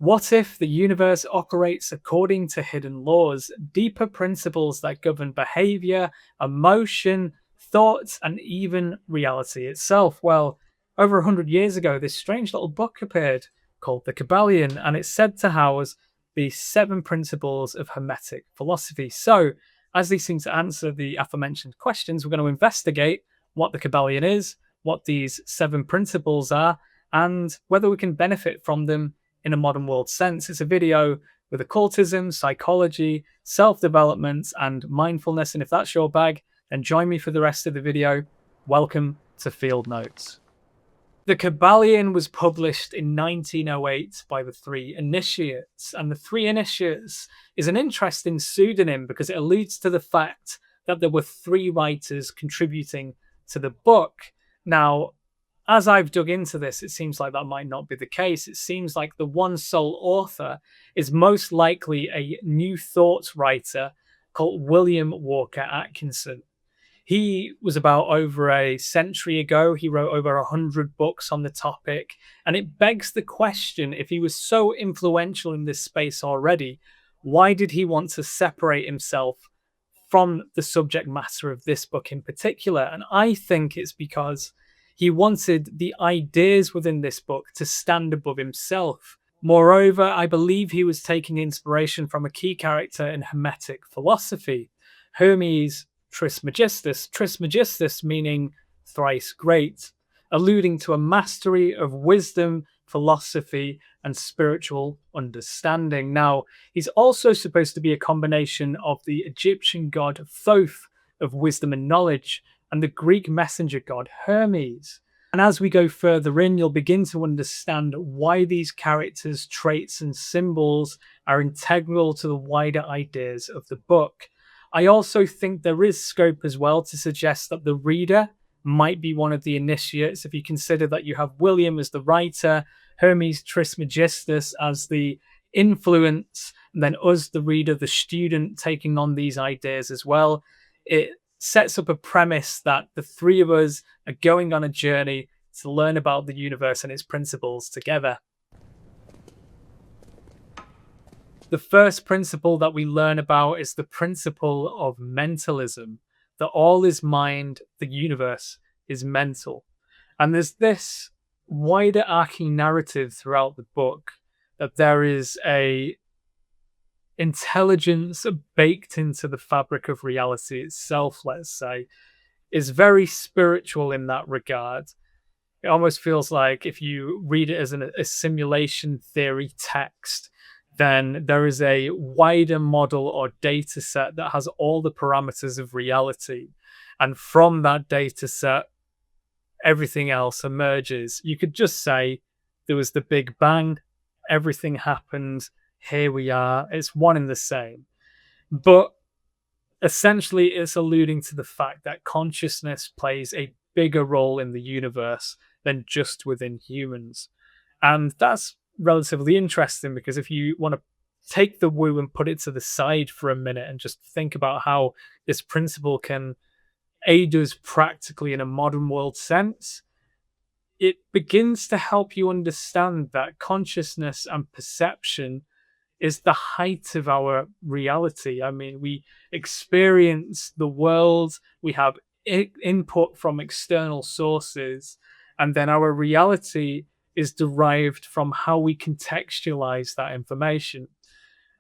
What if the universe operates according to hidden laws, deeper principles that govern behavior, emotion, thoughts, and even reality itself? Well, over 100 years ago, this strange little book appeared called the Kybalion, and it's said to house the seven principles of Hermetic philosophy. So, as these things answer the aforementioned questions, we're going to investigate what the Kybalion is, what these seven principles are, and whether we can benefit from them in a modern world sense. It's a video with occultism, psychology, self-development, and mindfulness. And if that's your bag, then join me for the rest of the video. Welcome to Field Notes. The Kybalion was published in 1908 by the Three Initiates, and the Three Initiates is an interesting pseudonym because it alludes to the fact that there were three writers contributing to the book. Now, as I've dug into this, it seems like that might not be the case. It seems like the one sole author is most likely a New Thought writer called William Walker Atkinson. He was about over a century ago. He wrote over 100 books on the topic. And it begs the question, if he was so influential in this space already, why did he want to separate himself from the subject matter of this book in particular? And I think it's because he wanted the ideas within this book to stand above himself. Moreover, I believe he was taking inspiration from a key character in Hermetic philosophy, Hermes Trismegistus meaning thrice great, alluding to a mastery of wisdom, philosophy, and spiritual understanding. Now, he's also supposed to be a combination of the Egyptian god Thoth of wisdom and knowledge and the Greek messenger god Hermes. And as we go further in, you'll begin to understand why these characters, traits, and symbols are integral to the wider ideas of the book. I also think there is scope as well to suggest that the reader might be one of the initiates if you consider that you have William as the writer, Hermes Trismegistus as the influence, and then us, the reader, the student, taking on these ideas as well. It sets up a premise that the three of us are going on a journey to learn about the universe and its principles together. The first principle that we learn about is the principle of mentalism, that all is mind, the universe is mental. And there's this wider arcing narrative throughout the book that there is a intelligence baked into the fabric of reality itself, let's say, is very spiritual in that regard. It almost feels like if you read it as a simulation theory text, then there is a wider model or data set that has all the parameters of reality. And from that data set, everything else emerges. You could just say there was the Big Bang, everything happened, here we are. It's one and the same. But essentially, it's alluding to the fact that consciousness plays a bigger role in the universe than just within humans. And that's relatively interesting because if you want to take the woo and put it to the side for a minute and just think about how this principle can aid us practically in a modern world sense, it begins to help you understand that consciousness and perception is the height of our reality. I mean, we experience the world, we have input from external sources, and then our reality is derived from how we contextualize that information.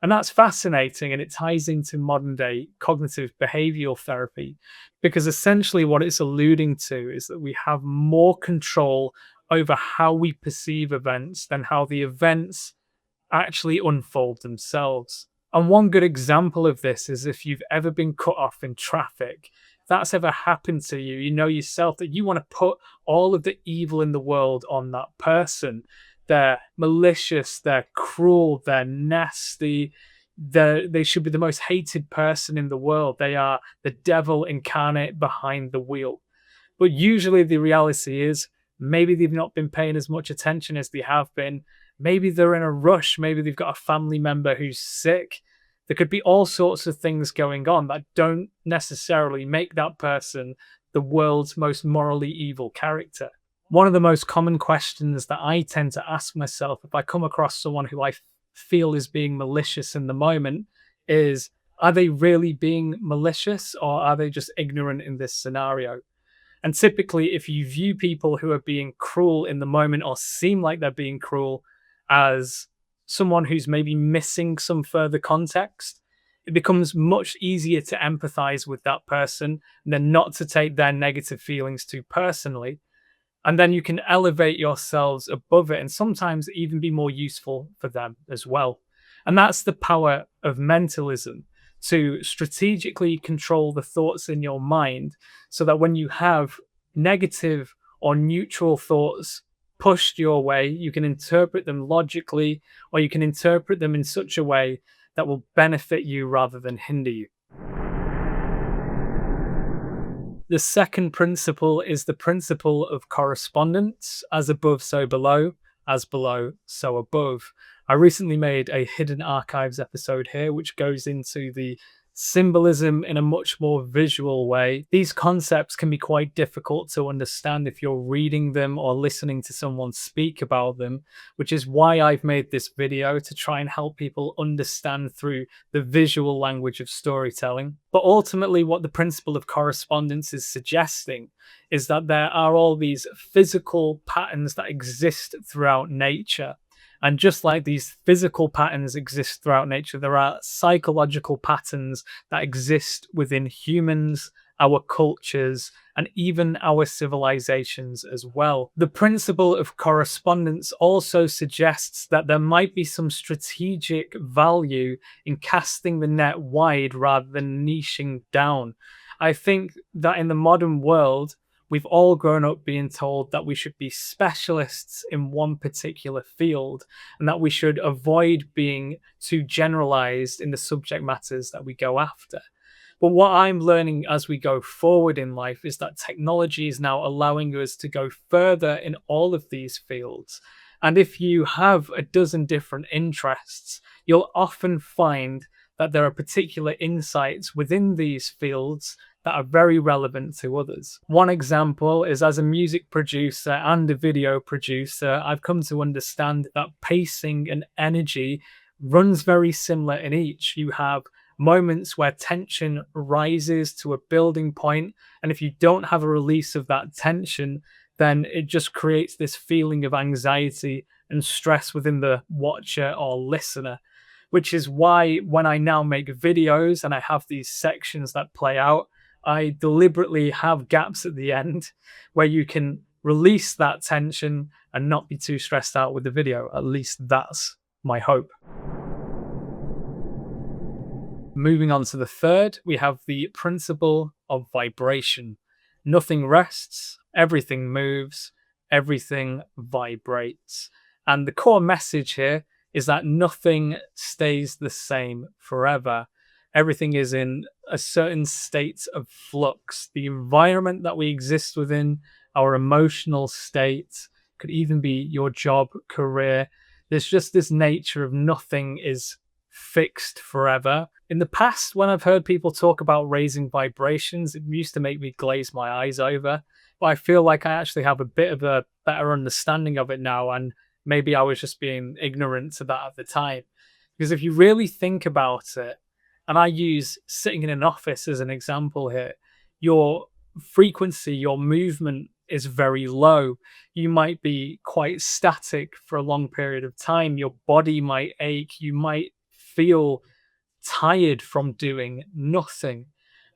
And that's fascinating, and it ties into modern day cognitive behavioral therapy, because essentially what it's alluding to is that we have more control over how we perceive events than how the events actually unfold themselves. And one good example of this is if you've ever been cut off in traffic. If that's ever happened to you, you know yourself that you want to put all of the evil in the world on that person. They're malicious, they're cruel, they're nasty, they should be the most hated person in the world. They are the devil incarnate behind the wheel. But usually the reality is maybe they've not been paying as much attention as they have been. Maybe they're in a rush. Maybe they've got a family member who's sick. There could be all sorts of things going on that don't necessarily make that person the world's most morally evil character. One of the most common questions that I tend to ask myself if I come across someone who I feel is being malicious in the moment is, are they really being malicious or are they just ignorant in this scenario? And typically, if you view people who are being cruel in the moment or seem like they're being cruel as someone who's maybe missing some further context, it becomes much easier to empathize with that person and then not to take their negative feelings too personally. And then you can elevate yourselves above it and sometimes even be more useful for them as well. And that's the power of mentalism, to strategically control the thoughts in your mind so that when you have negative or neutral thoughts pushed your way, you can interpret them logically or you can interpret them in such a way that will benefit you rather than hinder you. The second principle is the principle of correspondence, as above, so below, as below, so above. I recently made a hidden archives episode here, which goes into the symbolism in a much more visual way. These concepts can be quite difficult to understand if you're reading them or listening to someone speak about them, which is why I've made this video, to try and help people understand through the visual language of storytelling. But ultimately, what the principle of correspondence is suggesting is that there are all these physical patterns that exist throughout nature. And just like these physical patterns exist throughout nature, there are psychological patterns that exist within humans, our cultures, and even our civilizations as well. The principle of correspondence also suggests that there might be some strategic value in casting the net wide rather than niching down. I think that in the modern world, we've all grown up being told that we should be specialists in one particular field and that we should avoid being too generalized in the subject matters that we go after. But what I'm learning as we go forward in life is that technology is now allowing us to go further in all of these fields. And if you have a dozen different interests, you'll often find that there are particular insights within these fields that are very relevant to others. One example is, as a music producer and a video producer, I've come to understand that pacing and energy runs very similar in each. You have moments where tension rises to a building point, and if you don't have a release of that tension, then it just creates this feeling of anxiety and stress within the watcher or listener. Which is why when I now make videos and I have these sections that play out, I deliberately have gaps at the end where you can release that tension and not be too stressed out with the video. At least that's my hope. Moving on to the third, we have the principle of vibration. Nothing rests, everything moves, everything vibrates. And the core message here is that nothing stays the same forever. Everything is in a certain state of flux. The environment that we exist within, our emotional state, could even be your job, career. There's just this nature of nothing is fixed forever. In the past, when I've heard people talk about raising vibrations, it used to make me glaze my eyes over. But I feel like I actually have a bit of a better understanding of it now, and maybe I was just being ignorant to that at the time. Because if you really think about it, and I use sitting in an office as an example here, your frequency, your movement is very low. You might be quite static for a long period of time. Your body might ache. You might feel tired from doing nothing.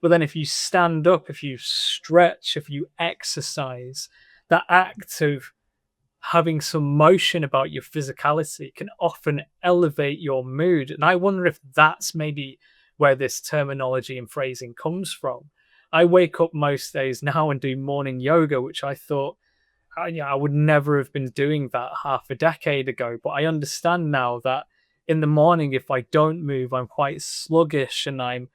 But then if you stand up, if you stretch, if you exercise, that act of having some motion about your physicality can often elevate your mood. And I wonder if that's maybe where this terminology and phrasing comes from. I wake up most days now and do morning yoga, which I thought I would never have been doing that half a decade ago. But I understand now that in the morning, if I don't move, I'm quite sluggish and I'm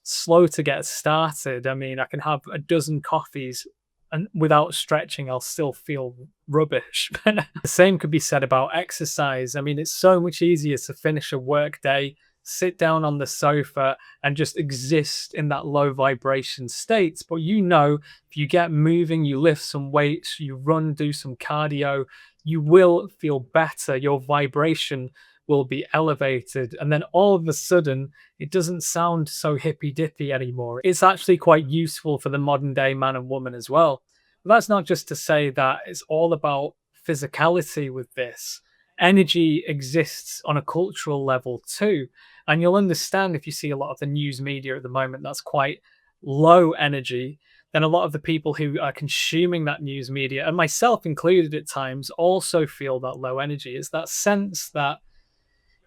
slow to get started. I mean, I can have a dozen coffees and without stretching, I'll still feel rubbish. The same could be said about exercise. I mean, it's so much easier to finish a work day, sit down on the sofa and just exist in that low vibration state. But you know, if you get moving, you lift some weights, you run, do some cardio, you will feel better. Your vibration will be elevated. And then all of a sudden, it doesn't sound so hippy dippy anymore. It's actually quite useful for the modern day man and woman as well. But that's not just to say that it's all about physicality with this. Energy exists on a cultural level too. And you'll understand if you see a lot of the news media at the moment that's quite low energy, then a lot of the people who are consuming that news media, and myself included at times, also feel that low energy. Is that sense that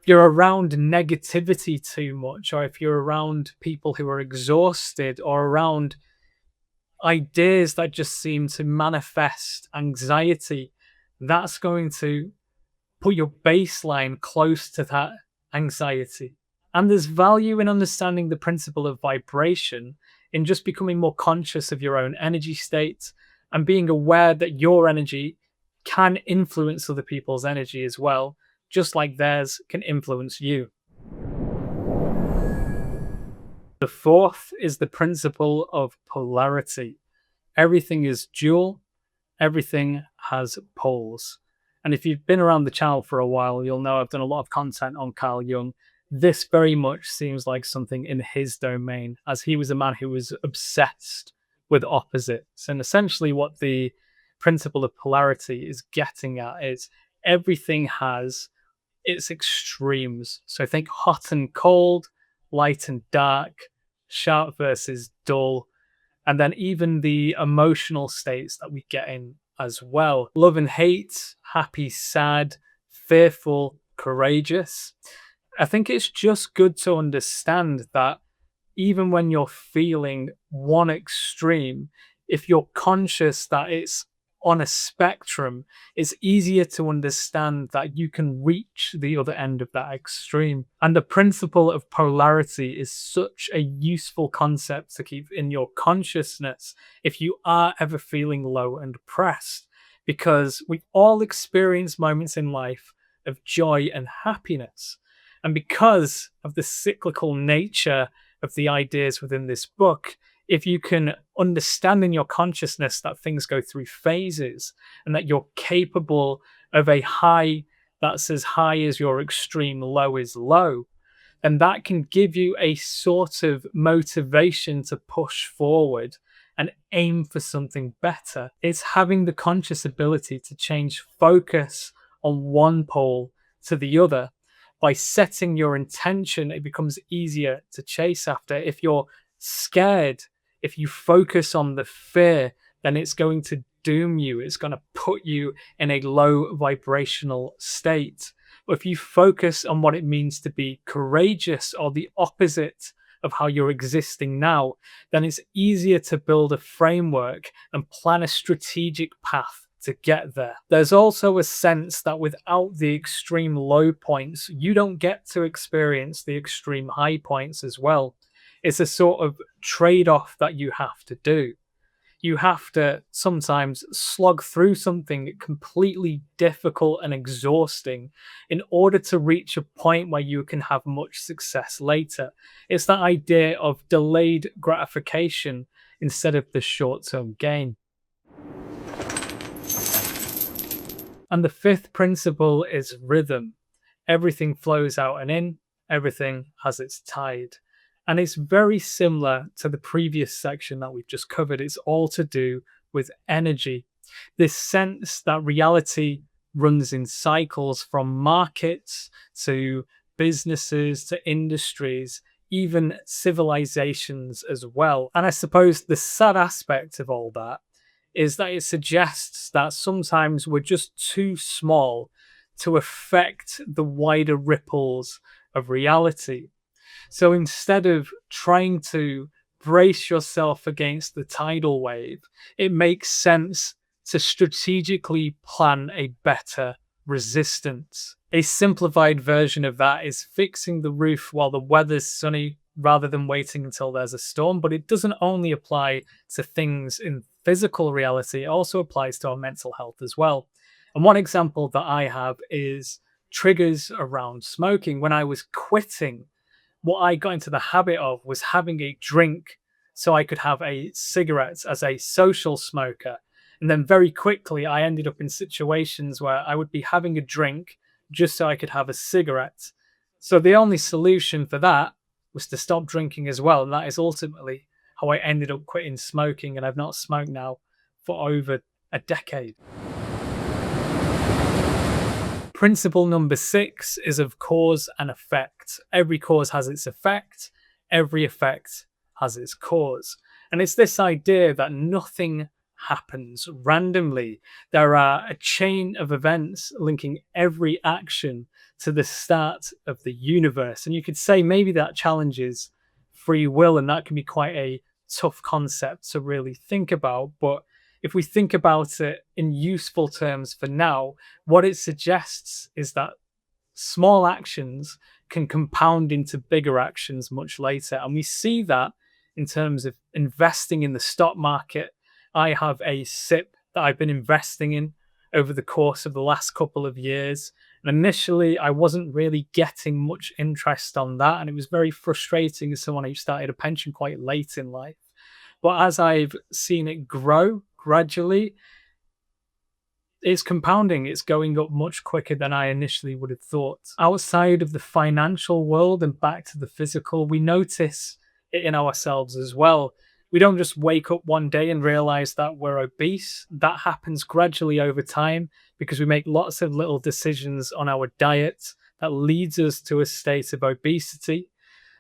if you're around negativity too much, or if you're around people who are exhausted, or around ideas that just seem to manifest anxiety, that's going to put your baseline close to that anxiety. And there's value in understanding the principle of vibration, in just becoming more conscious of your own energy state and being aware that your energy can influence other people's energy as well, just like theirs can influence you. The fourth is the principle of polarity. Everything is dual, everything has poles. And if you've been around the channel for a while, you'll know I've done a lot of content on Carl Jung. This very much seems like something in his domain, as he was a man who was obsessed with opposites. And essentially what the principle of polarity is getting at is everything has its extremes. So think hot and cold, light and dark, sharp versus dull, and then even the emotional states that we get in as well. Love and hate, happy, sad, fearful, courageous. I think it's just good to understand that even when you're feeling one extreme, if you're conscious that it's on a spectrum, it's easier to understand that you can reach the other end of that extreme. And the principle of polarity is such a useful concept to keep in your consciousness if you are ever feeling low and depressed, because we all experience moments in life of joy and happiness. And because of the cyclical nature of the ideas within this book, if you can understand in your consciousness that things go through phases and that you're capable of a high that's as high as your extreme low is low, then that can give you a sort of motivation to push forward and aim for something better. It's having the conscious ability to change focus on one pole to the other. By setting your intention, it becomes easier to chase after. If you're scared, if you focus on the fear, then it's going to doom you. It's going to put you in a low vibrational state. But if you focus on what it means to be courageous, or the opposite of how you're existing now, then it's easier to build a framework and plan a strategic path to get there. There's also a sense that without the extreme low points, you don't get to experience the extreme high points as well. It's a sort of trade-off that you have to do. You have to sometimes slog through something completely difficult and exhausting in order to reach a point where you can have much success later. It's that idea of delayed gratification instead of the short-term gain. And the fifth principle is rhythm. Everything flows out and in, everything has its tide. And it's very similar to the previous section that we've just covered. It's all to do with energy. This sense that reality runs in cycles, from markets to businesses to industries, even civilizations as well. And I suppose the sad aspect of all that is that it suggests that sometimes we're just too small to affect the wider ripples of reality. So instead of trying to brace yourself against the tidal wave, it makes sense to strategically plan a better resistance. A simplified version of that is fixing the roof while the weather's sunny rather than waiting until there's a storm. But it doesn't only apply to things in physical reality, it also applies to our mental health as well. And one example that I have is triggers around smoking. When I was quitting, what I got into the habit of was having a drink so I could have a cigarette as a social smoker. And then very quickly, I ended up in situations where I would be having a drink, just so I could have a cigarette. So the only solution for that was to stop drinking as well. And that is ultimately how I ended up quitting smoking. And I've not smoked now for over a decade. Principle number 6 is of cause and effect. Every cause has its effect. Every effect has its cause. And it's this idea that nothing happens randomly. There are a chain of events linking every action to the start of the universe. And you could say maybe that challenges free will, and that can be quite a tough concept to really think about. But if we think about it in useful terms for now, what it suggests is that small actions can compound into bigger actions much later. And we see that in terms of investing in the stock market. I have a SIP that I've been investing in over the course of the last couple of years. And initially, I wasn't really getting much interest on that. And it was very frustrating as someone who started a pension quite late in life. But as I've seen it grow gradually, it's compounding. It's going up much quicker than I initially would have thought. Outside of the financial world and back to the physical, we notice it in ourselves as well. We don't just wake up one day and realize that we're obese. That happens gradually over time because we make lots of little decisions on our diet that leads us to a state of obesity.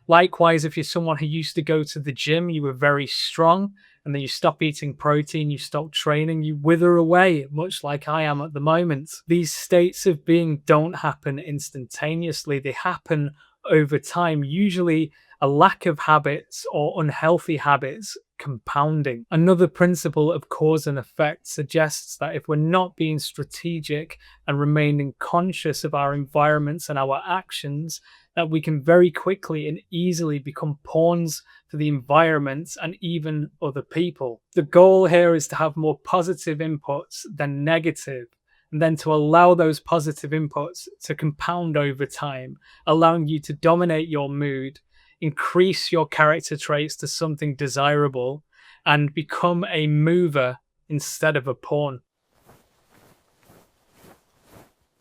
Likewise, if you're someone who used to go to the gym, you were very strong, and then you stop eating protein, you stop training, you wither away, much like I am at the moment. These states of being don't happen instantaneously. They happen over time, usually a lack of habits or unhealthy habits compounding. Another principle of cause and effect suggests that if we're not being strategic and remaining conscious of our environments and our actions, that we can very quickly and easily become pawns for the environment and even other people. The goal here is to have more positive inputs than negative, and then to allow those positive inputs to compound over time, allowing you to dominate your mood, increase your character traits to something desirable, and become a mover instead of a pawn.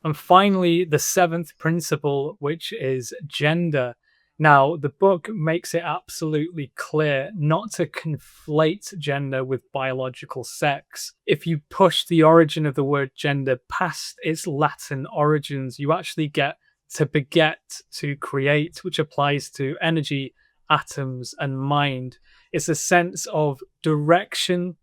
And finally, the 7th principle, which is gender. Now, the book makes it absolutely clear not to conflate gender with biological sex. If you push the origin of the word gender past its Latin origins, you actually get to beget, to create, which applies to energy, atoms, and mind. It's a sense of direction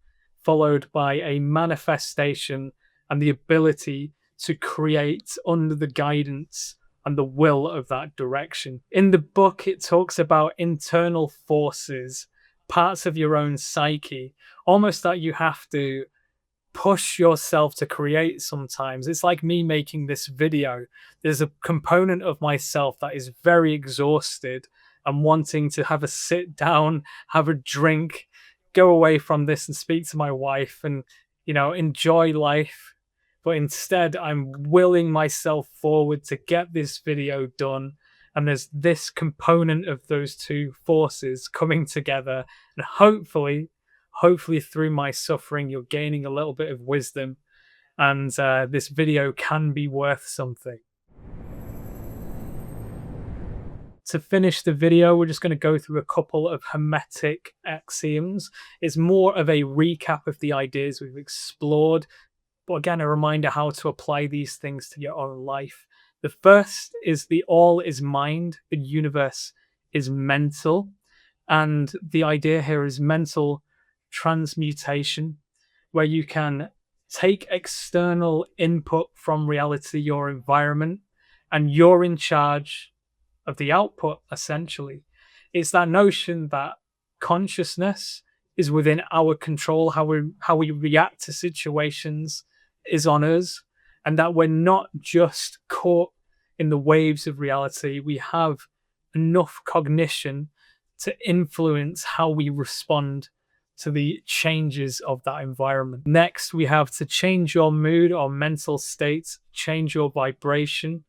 followed by a manifestation and the ability to create under the guidance and the will of that direction. In the book, it talks about internal forces, parts of your own psyche, almost that you have to push yourself to create sometimes. It's like me making this video. There's a component of myself that is very exhausted and wanting to have a sit down, have a drink, go away from this and speak to my wife and, enjoy life. But instead, I'm willing myself forward to get this video done. And there's this component of those two forces coming together. And hopefully through my suffering, you're gaining a little bit of wisdom. And this video can be worth something. To finish the video, we're just going to go through a couple of Hermetic Axioms. It's more of a recap of the ideas we've explored. But again, a reminder how to apply these things to your own life. The first is the all is mind, the universe is mental. And the idea here is mental transmutation, where you can take external input from reality, your environment, and you're in charge of the output, essentially. It's that notion that consciousness is within our control, how we react to situations is on us, and that we're not just caught in the waves of reality. We have enough cognition to influence how we respond to the changes of that environment. Next, we have to change your mood or mental state, change your vibration.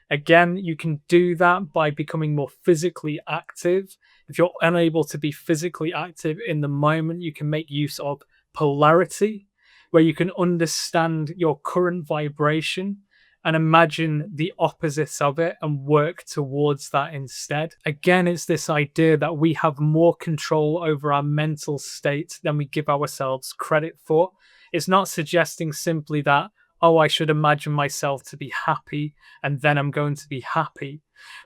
Again, you can do that by becoming more physically active. If you're unable to be physically active in the moment, you can make use of polarity, where you can understand your current vibration and imagine the opposites of it and work towards that instead. Again, it's this idea that we have more control over our mental state than we give ourselves credit for. It's not suggesting simply that, oh, I should imagine myself to be happy and then I'm going to be happy.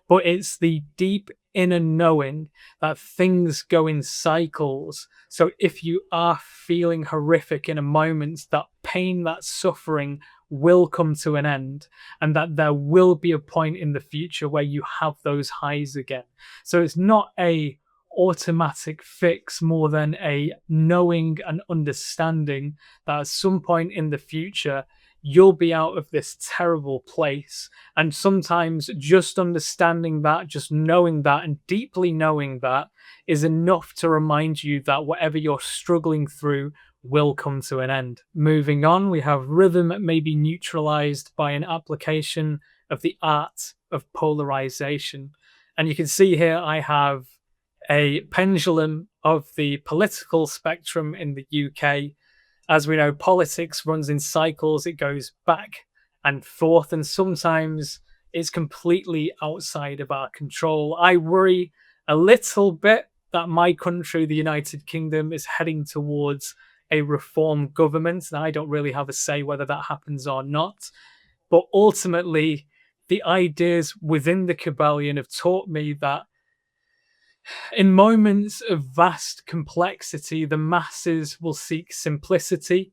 But it's the deep inner knowing that things go in cycles. So if you are feeling horrific in a moment, that pain, that suffering will come to an end, and that there will be a point in the future where you have those highs again. So it's not a automatic fix, more than a knowing and understanding that at some point in the future you'll be out of this terrible place. And sometimes just understanding that, just knowing that, and deeply knowing that is enough to remind you that whatever you're struggling through will come to an end. Moving on, we have rhythm may be neutralized by an application of the art of polarization. And you can see here I have a pendulum of the political spectrum in the UK. As we know, politics runs in cycles. It goes back and forth, and sometimes it's completely outside of our control. I worry a little bit that my country, the United Kingdom, is heading towards a reform government, and I don't really have a say whether that happens or not. But ultimately, the ideas within the Kybalion have taught me that in moments of vast complexity, the masses will seek simplicity.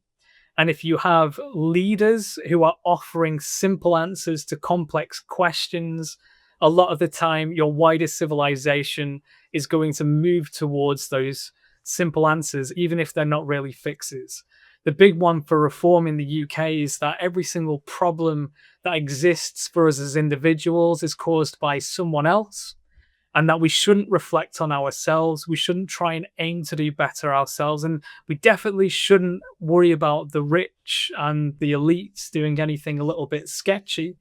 And if you have leaders who are offering simple answers to complex questions, a lot of the time your wider civilization is going to move towards those simple answers, even if they're not really fixes. The big one for reform in the UK is that every single problem that exists for us as individuals is caused by someone else, and that we shouldn't reflect on ourselves. We shouldn't try and aim to do better ourselves. And we definitely shouldn't worry about the rich and the elites doing anything a little bit sketchy.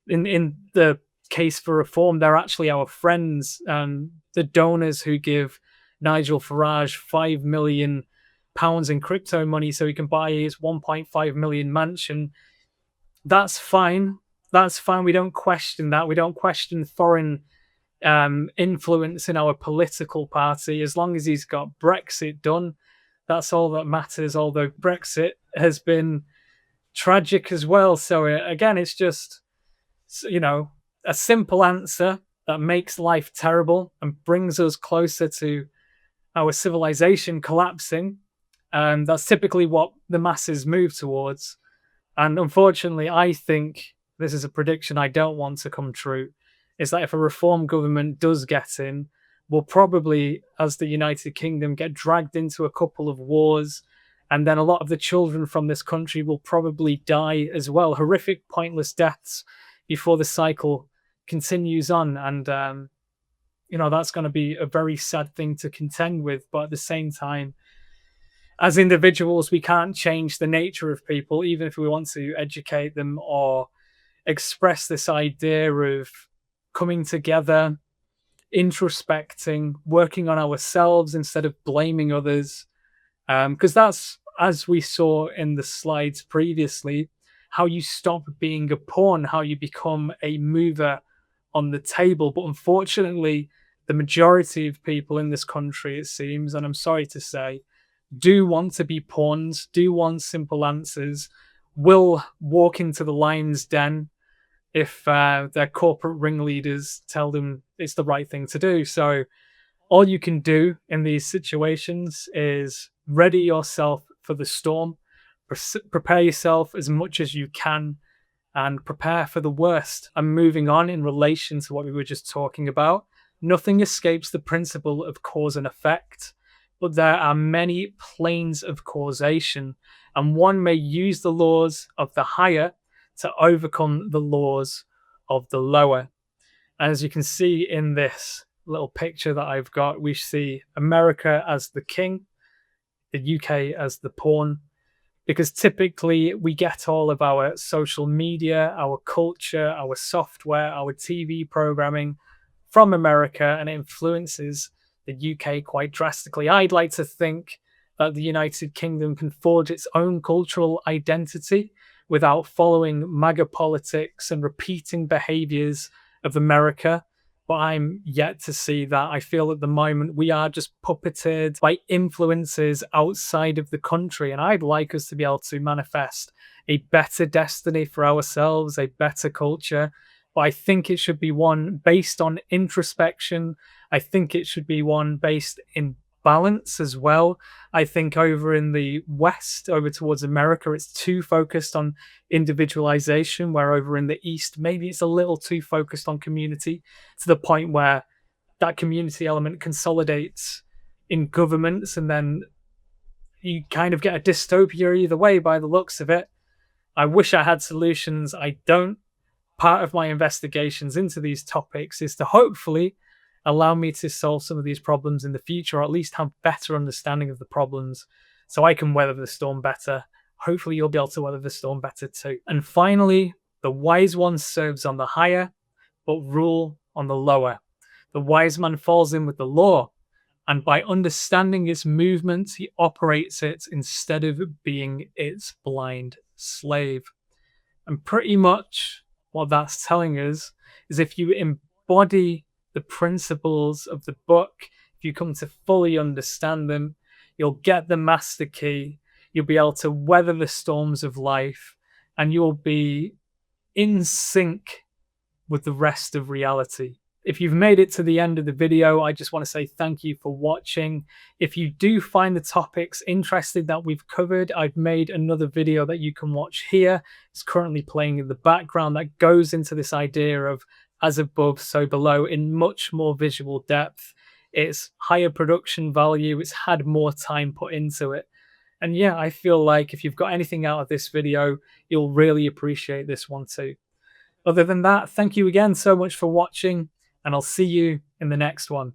In the case for reform, they're actually our friends, and the donors who give Nigel Farage £5 million in crypto money so he can buy his 1.5 million mansion. That's fine. That's fine. We don't question that. We don't question foreign influence in our political party. As long as he's got Brexit done, that's all that matters, although Brexit has been tragic as well. So again, it's just, a simple answer that makes life terrible and brings us closer to our civilization collapsing. And that's typically what the masses move towards. And unfortunately, I think this is a prediction I don't want to come true, is that if a reform government does get in, we'll probably, as the United Kingdom, get dragged into a couple of wars, and then a lot of the children from this country will probably die as well. Horrific, pointless deaths before the cycle continues on. And, that's going to be a very sad thing to contend with. But at the same time, as individuals, we can't change the nature of people, even if we want to educate them or express this idea of coming together, introspecting, working on ourselves instead of blaming others. Because that's, as we saw in the slides previously, how you stop being a pawn, how you become a mover on the table. But unfortunately, the majority of people in this country, it seems, and I'm sorry to say, do want to be pawns, do want simple answers, will walk into the lion's den if their corporate ringleaders tell them it's the right thing to do. So all you can do in these situations is ready yourself for the storm, prepare yourself as much as you can, and prepare for the worst. And moving on in relation to what we were just talking about, nothing escapes the principle of cause and effect, but there are many planes of causation, and one may use the laws of the higher to overcome the laws of the lower. And as you can see in this little picture that I've got, we see America as the king, the UK as the pawn, because typically we get all of our social media, our culture, our software, our TV programming from America, and it influences the UK quite drastically. I'd like to think that the United Kingdom can forge its own cultural identity without following MAGA politics and repeating behaviors of America. But I'm yet to see that. I feel at the moment we are just puppeted by influences outside of the country. And I'd like us to be able to manifest a better destiny for ourselves, a better culture. But I think it should be one based on introspection. I think it should be one based in balance as well. I think over in the West, over towards America, it's too focused on individualization, where over in the East, maybe it's a little too focused on community, to the point where that community element consolidates in governments, and then you kind of get a dystopia either way by the looks of it. I wish I had solutions. I don't. Part of my investigations into these topics is to hopefully allow me to solve some of these problems in the future, or at least have better understanding of the problems so I can weather the storm better. Hopefully you'll be able to weather the storm better too. And finally, the wise one serves on the higher, but rule on the lower. The wise man falls in with the law, and by understanding its movement, he operates it instead of being its blind slave. And pretty much what that's telling us is if you embody the principles of the book, if you come to fully understand them, you'll get the master key, you'll be able to weather the storms of life, and you'll be in sync with the rest of reality. If you've made it to the end of the video, I just want to say thank you for watching. If you do find the topics interesting that we've covered, I've made another video that you can watch here. It's currently playing in the background that goes into this idea of as above, so below in much more visual depth. It's higher production value. It's had more time put into it. And yeah, I feel like if you've got anything out of this video, you'll really appreciate this one too. Other than that, thank you again so much for watching, and I'll see you in the next one.